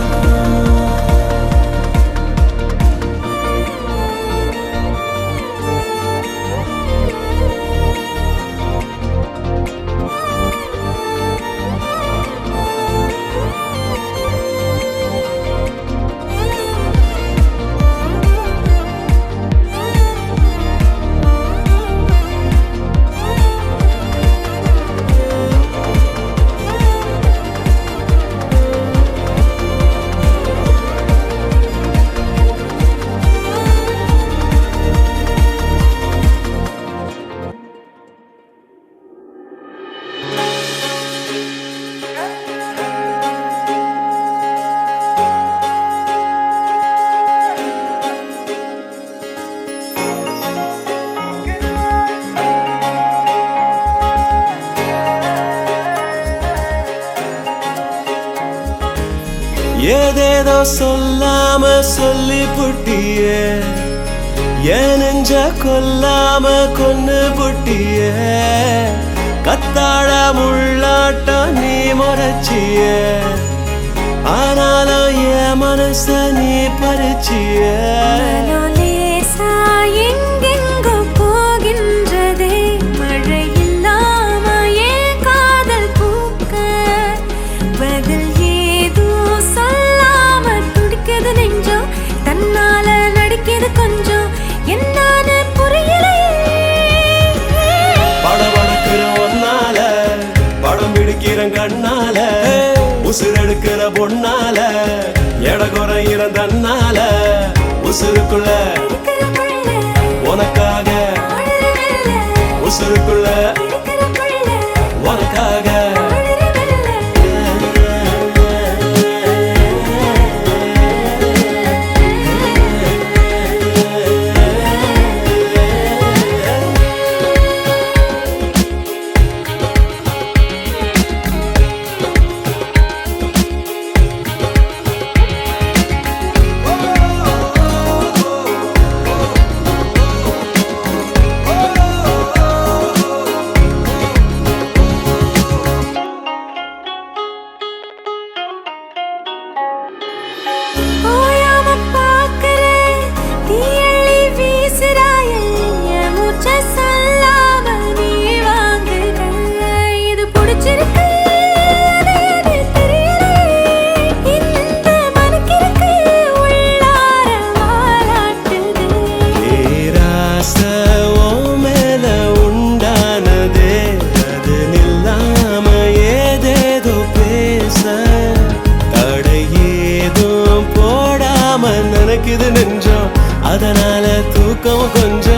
ஏதேதோ சொல்லாம சொல்லி புட்டியே என் நெஞ்ச கொல்லாம கொன்னு புட்டியே கத்தாழ முள்ளாட்டம் நீ முறைச்சியே ஆனாலும் என் மனச நீ பறிச்சியே மனோலேசா எங்கெங்கோ போகின்றதே மழை இல்லாம ஏன் காதல் பூக்க பதில் ஏதோ சொல்லாம துடிக்குது நெஞ்சம் தன்னால நடிக்குது கொஞ்சம் என்னான்னு புரியலையே படபடக்கிற ஒன்னால படம் பிடிக்கிற கண்ணால உசுரெடுக்கிற பொண்ணால எட குறையிற தன்னால உசுருக்குள்ள இருக்கிற புள்ள, உனக்காக உசுருக்குள்ள இருக்கிற புள்ள, உனக்காக ஓயாம பார்க்கிறேன், தீயள்ளி வீசுறாயே, என் மூச்சை சொல்லாம நீ வாங்குற. இது பிடிச்சிருக்கு, அது எது தெரியலையே. இந்த மனக்கிருக்கு, உள்ளார வாலாட்டுது. பேராச உன் மேல உண்டானதே அது நில்லாம ஏதேதோ பேச தடை ஏதும் போடாம நினைக்குது நெஞ்சம் அதனால தூக்கம் கொஞ்சம்